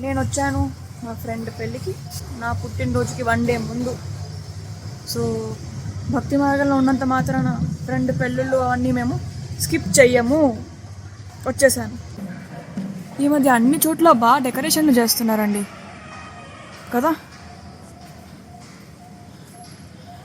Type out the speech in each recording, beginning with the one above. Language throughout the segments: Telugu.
నేను వచ్చాను మా ఫ్రెండ్ పెళ్ళికి నా పుట్టినరోజుకి 1 డే ముందు. సో భక్తి మార్గంలో ఉన్నంత మాత్రాన ఫ్రెండ్ పెళ్ళిళ్ళు అవన్నీ మేము స్కిప్ చెయ్యము. వచ్చేసాను. ఈ మధ్య అన్ని చోట్ల బాగా డెకరేషన్లు చేస్తున్నారండి కదా.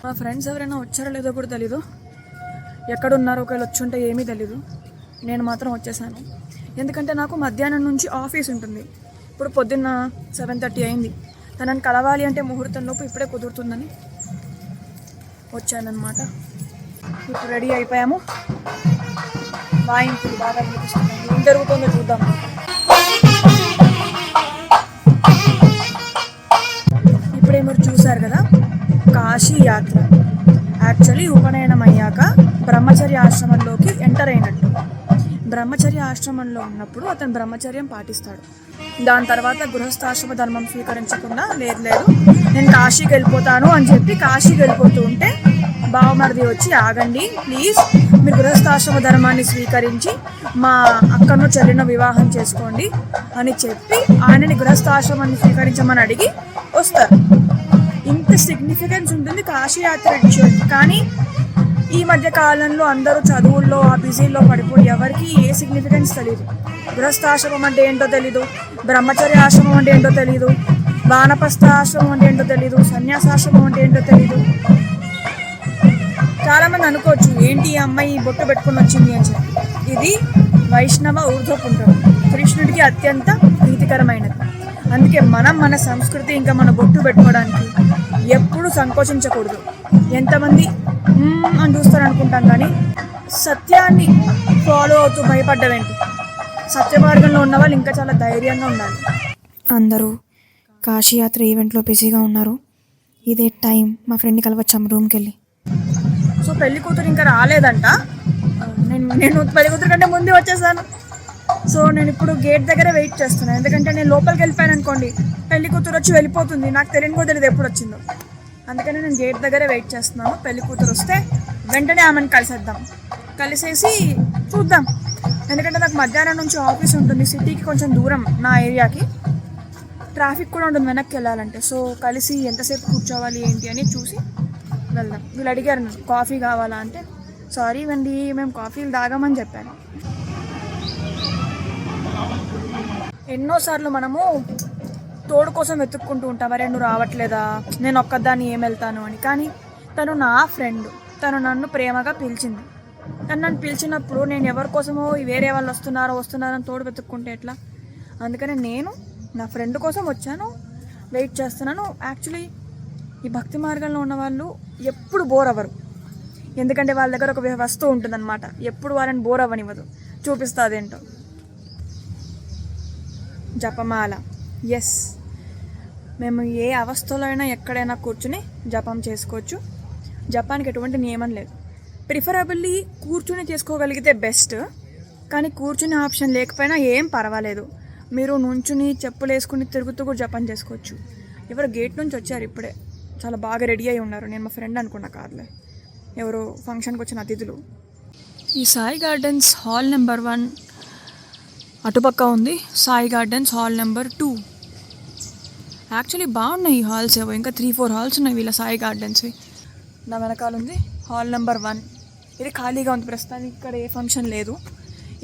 మా ఫ్రెండ్స్ ఎవరైనా వచ్చారో లేదో కూడా తెలీదు, ఎక్కడున్నారో ఒకవేళ వచ్చుంటే ఏమీ తెలీదు. నేను మాత్రం వచ్చేసాను, ఎందుకంటే నాకు మధ్యాహ్నం నుంచి ఆఫీస్ ఉంటుంది. ఇప్పుడు పొద్దున్న 7:30 అయింది. తనని కలవాలి అంటే ముహూర్తంలోపు ఇప్పుడే కుదురుతుందని వచ్చానన్నమాట. ఇప్పుడు రెడీ అయిపోయాము. వాయింపులు బాగా వినిపిస్తున్నాయి. ఏం జరుగుతుందో చూద్దాం. ఇప్పుడే మీరు చూశారు కదా, కాశీ యాత్ర. యాక్చువల్లీ ఉపనయనం అయ్యాక బ్రహ్మచర్య ఆశ్రమంలోకి ఎంటర్ అయినట్టు. బ్రహ్మచర్య ఆశ్రమంలో ఉన్నప్పుడు అతను బ్రహ్మచర్యం పాటిస్తాడు. దాని తర్వాత గృహస్థాశ్రమ ధర్మం స్వీకరించకుండా లేదు నేను కాశీకి వెళ్ళిపోతాను అని చెప్పి కాశీకి వెళ్ళిపోతూ ఉంటే బావమరిది వచ్చి, ఆగండి ప్లీజ్, మీరు గృహస్థాశ్రమ ధర్మాన్ని స్వీకరించి మా అక్కను చెల్లిన వివాహం చేసుకోండి అని చెప్పి ఆయనని గృహస్థాశ్రమాన్ని స్వీకరించమని అడిగి వస్తారు. ఇంత సిగ్నిఫికెన్స్ ఉంటుంది కాశీయాత్ర రిచువల్. కానీ ఈ మధ్య కాలంలో అందరూ చదువుల్లో ఆ బిజీల్లో పడిపోయి ఎవరికి ఏ సిగ్నిఫికెన్స్ తెలియదు. గృహస్థాశ్రమం అంటే ఏంటో తెలీదు, బ్రహ్మచర్య ఆశ్రమం అంటే ఏంటో తెలీదు, వానప్రస్థ ఆశ్రమం అంటే ఏంటో తెలీదు, సన్యాసాశ్రమం అంటే ఏంటో తెలీదు. చాలామంది అనుకోవచ్చు, ఏంటి ఈ అమ్మాయి బొట్టు పెట్టుకుని వచ్చింది అని చెప్పి. ఇది వైష్ణవ ఊర్ధ్వపుండ్రం, కృష్ణుడికి అత్యంత ప్రీతికరమైనది. అందుకే మనం మన సంస్కృతి ఇంకా మన బొట్టు పెట్టుకోవడానికి ఎప్పుడు సంకోచించకూడదు. ఎంతమంది అని చూస్తారు అనుకుంటాం, కానీ సత్యాన్ని ఫాలో అవుతూ భయపడ్డవేంటి. సత్య మార్గంలో ఉన్న వాళ్ళు ఇంకా చాలా ధైర్యంగా ఉండాలి. అందరూ కాశీయాత్ర ఈవెంట్లో బిజీగా ఉన్నారు. ఇదే టైం మా ఫ్రెండ్ని కలవచ్చాము రూమ్కి వెళ్ళి. సో పెళ్లి కూతురు ఇంకా రాలేదంట. నేను పెళ్లి కూతురు కంటే ముందే వచ్చేసాను. సో నేను ఇప్పుడు గేట్ దగ్గర వెయిట్ చేస్తున్నాను, ఎందుకంటే నేను లోపలికి వెళ్ళిపోయాను అనుకోండి, పెళ్లి కూతురు వచ్చి వెళ్ళిపోతుంది, నాకు తెలియదు ఎప్పుడు వచ్చిందో. అందుకని నేను గేట్ దగ్గరే వెయిట్ చేస్తున్నాను. పెళ్లి కూతురు వస్తే వెంటనే ఆమెను కలిసేసి చూద్దాం. ఎందుకంటే నాకు మధ్యాహ్నం నుంచి ఆఫీస్ ఉంటుంది, సిటీకి కొంచెం దూరం నా ఏరియాకి, ట్రాఫిక్ కూడా ఉంటుంది వెనక్కి వెళ్ళాలంటే. సో కలిసి ఎంతసేపు కూర్చోవాలి ఏంటి అని చూసి వెళ్దాం. వీళ్ళు అడిగారు నన్ను కాఫీ కావాలా అంటే, సారీ అండి మేము కాఫీలు తాగామని చెప్పాను. ఎన్నోసార్లు మనము తోడు కోసం వెతుక్కుంటూ ఉంటాం, అరే నువ్వు రావట్లేదా, నేను ఒక్కదాన్ని ఏం వెళ్తాను అని. కానీ తను నా ఫ్రెండ్, తను నన్ను ప్రేమగా పిలిచింది. తను నన్ను పిలిచినప్పుడు నేను ఎవరి కోసమో వేరే వాళ్ళు వస్తున్నారని తోడు వెతుక్కుంటే ఎట్లా. అందుకని నేను నా ఫ్రెండ్ కోసం వచ్చాను, వెయిట్ చేస్తున్నాను. యాక్చువల్లీ ఈ భక్తి మార్గంలో ఉన్న వాళ్ళు ఎప్పుడు బోర్ అవ్వరు, ఎందుకంటే వాళ్ళ దగ్గర ఒక వస్తువు ఉంటుందన్నమాట, ఎప్పుడు వాళ్ళని బోర్ అవ్వనివ్వదు. చూపిస్తా అదేంటో. జపమాల. ఎస్, మేము ఏ అవస్థలో అయినా ఎక్కడైనా కూర్చుని జపం చేసుకోవచ్చు. జపానికి ఎటువంటి నియమం లేదు. ప్రిఫరబుల్లీ కూర్చుని చేసుకోగలిగితే బెస్ట్, కానీ కూర్చునే ఆప్షన్ లేకపోయినా ఏం పర్వాలేదు. మీరు నుంచుని చెప్పులు వేసుకుని తిరుగుతూ కూడా జపం చేసుకోవచ్చు. ఎవరు గేట్ నుంచి వచ్చారు ఇప్పుడే, చాలా బాగా రెడీ అయి ఉన్నారు. నేను మా ఫ్రెండ్ అనుకున్నా కాదులే, ఎవరో ఫంక్షన్కి వచ్చిన అతిథులు. ఈ సాయి గార్డెన్స్ హాల్ నెంబర్ 1 అటుపక్క ఉంది, Sai gardens hall number 2. Actually బాగున్నాయి ఈ హాల్స్. ఏవో ఇంకా 3-4 హాల్స్ ఉన్నాయి వీళ్ళ సాయి గార్డెన్స్వి. నా వెనకాల ఉంది హాల్ నెంబర్ 1. ఇది ఖాళీగా ఉంది ప్రస్తుతానికి, ఇక్కడ ఏ ఫంక్షన్ లేదు.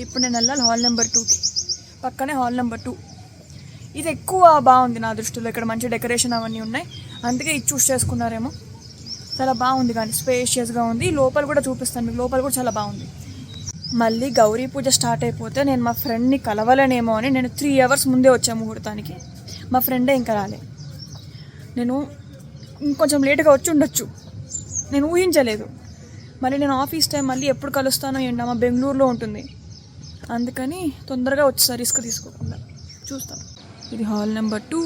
ఇప్పుడు నేను వెళ్ళాలి హాల్ నెంబర్ 2కి. పక్కనే హాల్ నెంబర్ 2. ఇది ఎక్కువ బాగుంది నా దృష్టిలో. ఇక్కడ మంచి డెకరేషన్ అవన్నీ ఉన్నాయి, అందుకే ఇది చూస్ చేసుకున్నారేమో. చాలా బాగుంది, కానీ స్పేషియస్గా ఉంది. లోపల కూడా చూపిస్తాను మీకు, లోపల కూడా చాలా బాగుంది. మళ్ళీ గౌరీ పూజ స్టార్ట్ అయిపోతే నేను మా ఫ్రెండ్ని కలవలేనేమో అని నేను 3 hours ముందే వచ్చాను ముహూర్తానికి. మా ఫ్రెండే ఇంకా రాలే. నేను ఇంకొంచెం లేట్గా వచ్చి ఉండొచ్చు, నేను ఊహించలేదు. మళ్ళీ నేను ఆఫీస్ టైం మళ్ళీ ఎప్పుడు కలుస్తానో ఏంటో, మా బెంగళూరులో ఉంటుంది. అందుకని తొందరగా వచ్చేసా, రిస్క్ తీసుకోకుండా. చూస్తాం. ఇది హాల్ నెంబర్ 2.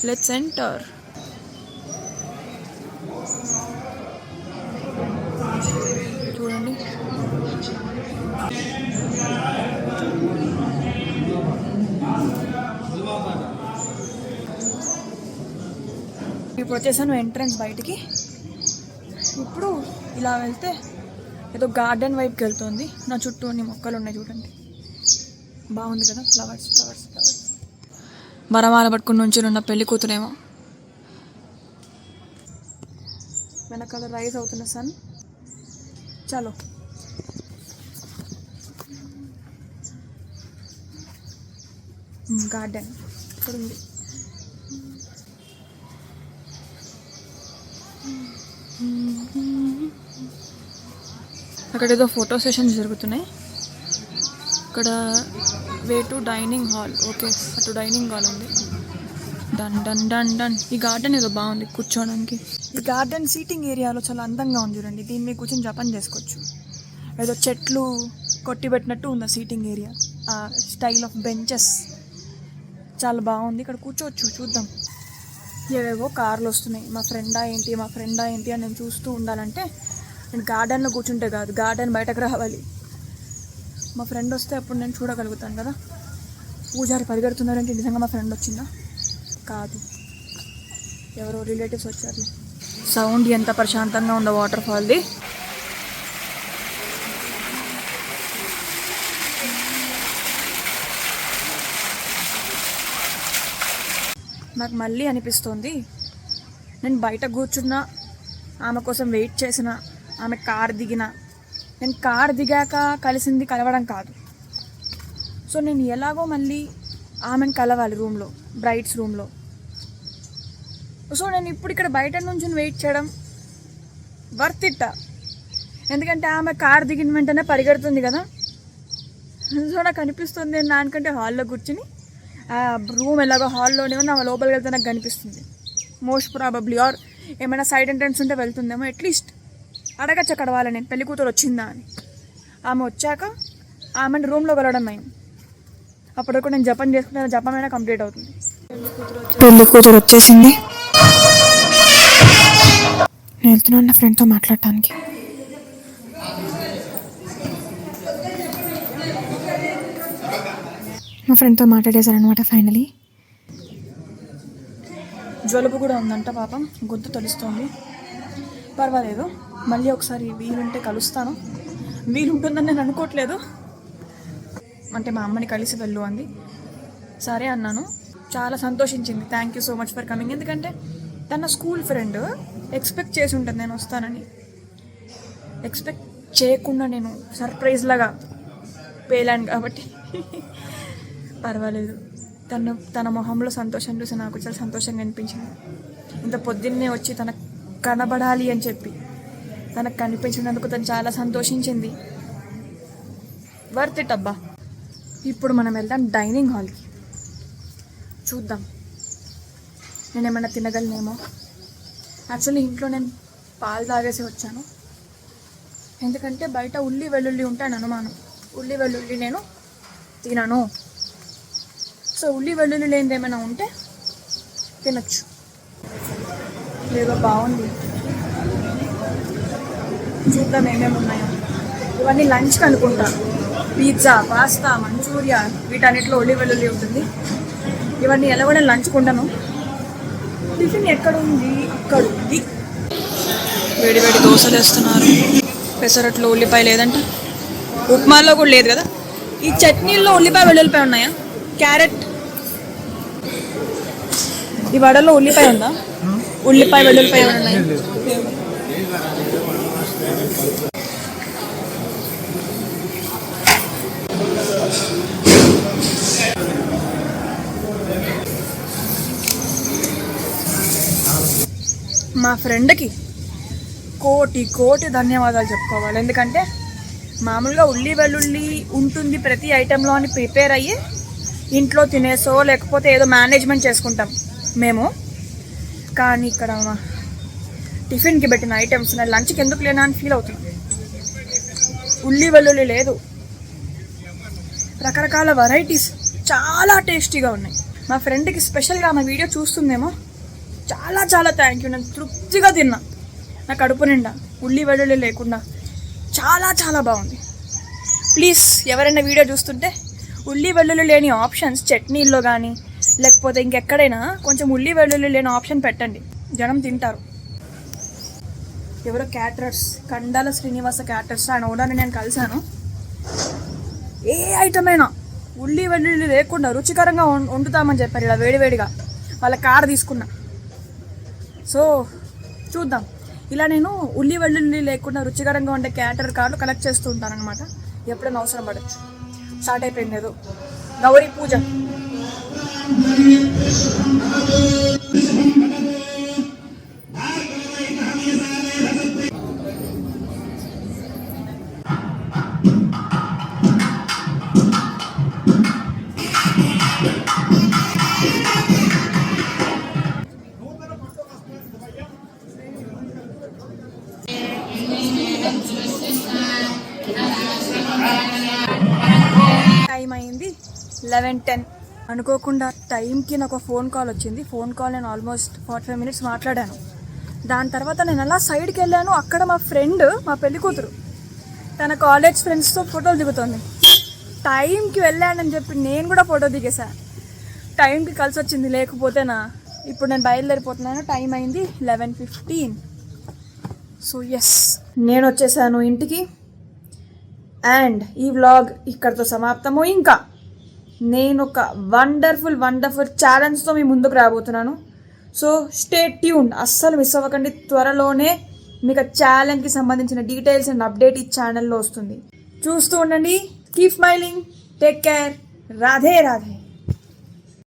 Let's enter. చూడండి, ఇప్పుడు వచ్చేసాను ఎంట్రన్స్ బయటికి. ఇప్పుడు ఇలా వెళ్తే ఏదో గార్డెన్ వైపుకి వెళ్తుంది. నా చుట్టూ అన్ని మొక్కలు ఉన్నాయి చూడండి. బాగుంది కదా, ఫ్లవర్స్ ఫ్లవర్స్ ఫ్లవర్స్. వరమాల పట్టుకుని నుంచి ఉన్న పెళ్లి కూతురేమో. వెనకాల రైజ్ అవుతున్న సన్. చలో గార్డెన్ ఇక్కడ ఉంది. అక్కడ ఏదో ఫోటో సెషన్స్ జరుగుతున్నాయి. ఇక్కడ way to dining hall. Okay, అటు డైనింగ్ హాల్ ఉంది. Done done done done. ఈ గార్డెన్ ఏదో బాగుంది కూర్చోడానికి. ఈ గార్డెన్ సీటింగ్ ఏరియాలో చాలా అందంగా ఉంది చూడండి. దీని మీద కూర్చొని జపం చేసుకోవచ్చు. ఏదో చెట్లు కొట్టిబెట్టినట్టు ఉంది సీటింగ్ ఏరియా. ఆ స్టైల్ ఆఫ్ బెంచెస్ చాలా బాగుంది. ఇక్కడ కూర్చోవచ్చు. చూద్దాం. ఏవేవో కార్లు వస్తున్నాయి. మా ఫ్రెండా ఏంటి అని నేను చూస్తూ ఉండాలంటే నేను గార్డెన్లో కూర్చుంటే కాదు, గార్డెన్ బయటకు రావాలి. మా ఫ్రెండ్ వస్తే అప్పుడు నేను చూడగలుగుతాను కదా. పూజారి పరిగెడుతున్నారంటే నిజంగా మా ఫ్రెండ్ వచ్చిందా? కాదు, ఎవరో రిలేటివ్స్ వచ్చారు. సౌండ్ ఎంత ప్రశాంతంగా ఉందో వాటర్ ఫాల్ది. నాకు మళ్ళీ అనిపిస్తోంది, నేను బయట కూర్చున్నా, ఆమె కోసం వెయిట్ చేసిన, ఆమె కార్ దిగిన, నేను కార్ దిగాక కలిసింది కలవడం కాదు. సో నేను ఎలాగో మళ్ళీ ఆమెను కలవాలి రూమ్లో, బ్రైడ్స్ రూమ్లో. సో నేను ఇప్పుడు ఇక్కడ బయట నుంచి వెయిట్ చేయడం వర్త్ ఇట్. ఎందుకంటే ఆమె కార్ దిగిన వెంటనే పరిగెడుతుంది కదా. సో నాకు అనిపిస్తుంది నేను దానికంటే హాల్లో కూర్చుని, ఆ రూమ్ ఎలాగో హాల్లోనే ఉంది, ఆమె లోపలికి వెళ్తే నాకు కనిపిస్తుంది. మోస్ట్ ప్రాబబ్లీ ఆర్ ఏమైనా సైడ్ ఎంట్రన్స్ ఉంటే వెళ్తుందేమో. అట్లీస్ట్ అడగచ్చు అక్కడ వాళ్ళని, నేను పెళ్లి కూతురు వచ్చిందా అని. ఆమె వచ్చాక ఆమెను రూమ్లో వెళ్ళడం అయింది. అప్పటికి నేను జపం చేసుకుంటే జపమైనా కంప్లీట్ అవుతుంది. పెళ్లి కూతురు వచ్చేసింది. నేను వెళ్తున్నాను నా ఫ్రెండ్తో మాట్లాడటానికి. మా ఫ్రెండ్తో మాట్లాడేశారనమాట ఫైనలీ. జలుబు కూడా ఉందంట పాపం, గొంతు తలుస్తోంది. పర్వాలేదు, మళ్ళీ ఒకసారి వీలుంటే కలుస్తాను. వీలుంటుందని నేను అనుకోవట్లేదు. అంటే మా అమ్మని కలిసి వెళ్ళు అంది. సరే అన్నాను. చాలా సంతోషించింది. Thank you so much for coming. ఎందుకంటే తన స్కూల్ ఫ్రెండ్ ఎక్స్పెక్ట్ చేసి ఉంటుంది నేను వస్తానని. ఎక్స్పెక్ట్ చేయకుండా నేను సర్ప్రైజ్ లాగా పేలాను కాబట్టి పర్వాలేదు. తన మొహంలో సంతోషం చూసి నాకు చాలా సంతోషంగా అనిపించింది. ఇంత పొద్దున్నే వచ్చి తనకు కనబడాలి అని చెప్పి తనకు కనిపించినందుకు తను చాలా సంతోషించింది. వర్త్ ఇట్ అబ్బా. ఇప్పుడు మనం వెళ్దాం డైనింగ్ హాల్కి. చూద్దాం నేను ఏమైనా తినగలనేమో. యాక్చువల్లీ ఇంట్లో నేను పాలు తాగేసి వచ్చాను. ఎందుకంటే బయట ఉల్లి వెల్లుల్లి ఉంటాను అనుమానం. ఉల్లి వెల్లుల్లి నేను తినను. సో ఉల్లి వెల్లుల్లి లేనిది ఏమైనా ఉంటే తినచ్చు. లేదో బాగుంది. చూద్దాం ఏమేమి ఉన్నాయో. ఇవన్నీ లంచ్కి అనుకుంటా. పిజ్జా, పాస్తా, మంచూరియా, వీటన్నిటిలో ఉల్లి వెల్లుల్లి ఉంటుంది. ఇవన్నీ ఎలా కూడా లంచ్కి ఉంటాను. టిఫిన్ ఎక్కడ ఉంది? అక్కడ ఉంది. వేడి వేడి దోశలు వేస్తున్నారు. పెసరట్లో ఉల్లిపాయ లేదంట. ఉప్మాలో కూడా లేదు కదా. ఈ చట్నీల్లో ఉల్లిపాయ వెల్లుల్లిపాయ ఉన్నాయా? క్యారెట్. ఈ వడలో ఉల్లిపాయ ఉందా? ఉల్లిపాయ వెల్లుల్లిపాయ ఉన్నాయి. మా ఫ్రెండ్కి కోటి ధన్యవాదాలు చెప్పుకోవాలి. ఎందుకంటే మామూలుగా ఉల్లి వెల్లుల్లి ఉంటుంది ప్రతి ఐటెంలో అని ప్రిపేర్ అయ్యి ఇంట్లో తినేసో లేకపోతే ఏదో మేనేజ్మెంట్ చేసుకుంటాం మేము. కానీ ఇక్కడ టిఫిన్కి పెట్టిన ఐటమ్స్ నేను లంచ్కి ఎందుకు లేనా అని ఫీల్ అవుతున్నాను. ఉల్లి వెల్లుల్లి లేదు, రకరకాల వెరైటీస్ చాలా టేస్టీగా ఉన్నాయి. మా ఫ్రెండ్కి స్పెషల్గా మా వీడియో చూస్తుందేమో. చాలా చాలా థ్యాంక్ యూ. నేను తృప్తిగా తిన్నా, నా కడుపు నిండా ఉల్లి వెల్లుల్లి లేకుండా. చాలా చాలా బాగుంది. ప్లీజ్ ఎవరైనా వీడియో చూస్తుంటే ఉల్లి వెల్లుల్లి లేని ఆప్షన్స్ చట్నీల్లో కానీ లేకపోతే ఇంకెక్కడైనా కొంచెం ఉల్లి వెల్లుల్లి లేని ఆప్షన్ పెట్టండి, జనం తింటారు. ఎవరో క్యాటరర్స్, కండాల శ్రీనివాస క్యాటరర్స్, ఆయన ఓనర్ని నేను కలిశాను. ఏ ఐటమ్ అయినా ఉల్లి వెల్లుల్లి లేకుండా రుచికరంగా వండుతామని చెప్పారు ఇలా వేడివేడిగా వాళ్ళ కార్ తీసుకున్నా. సో చూద్దాం. ఇలా నేను ఉల్లి వెల్లుల్లి లేకుండా రుచికరంగా ఉండే క్యాటర్ కార్డు కలెక్ట్ చేస్తూ ఉంటాను అనమాట. ఎప్పుడైనా అవసరం పడచ్చు. స్టార్ట్ అయిపోయింది ఏదో గౌరీ పూజ. టైం అయింది 11:10. అనుకోకుండా టైంకి నాకు ఒక ఫోన్ కాల్ వచ్చింది. ఫోన్ కాల్ నేను ఆల్మోస్ట్ 45 minutes మాట్లాడాను. దాని తర్వాత నేను అలా సైడ్కి వెళ్ళాను. అక్కడ మా ఫ్రెండ్, మా పెళ్లి కూతురు, తన కాలేజ్ ఫ్రెండ్స్తో ఫోటోలు దిగుతుంది. టైంకి వెళ్ళానని చెప్పి నేను కూడా ఫోటో దిగేసా. టైంకి కలిసి వచ్చింది. లేకపోతేనా ఇప్పుడు నేను బయలుదేరిపోతున్నాను. టైం అయింది 11:15. సో ఎస్, నేను వచ్చేసాను ఇంటికి. అండ్ ఈ వ్లాగ్ ఇక్కడితో సమాప్తము. ఇంకా నేను ఒక వండర్ఫుల్ ఛాలెంజ్తో మీ ముందుకు రాబోతున్నాను. సో స్టే ట్యూన్, అస్సలు మిస్ అవ్వకండి. త్వరలోనే మీకు ఛాలెంజ్కి సంబంధించిన డీటెయిల్స్ అండ్ అప్డేట్ ఈ ఛానల్లో వస్తుంది. చూస్తూ ఉండండి. Keep smiling. Take care. Radhe Radhe.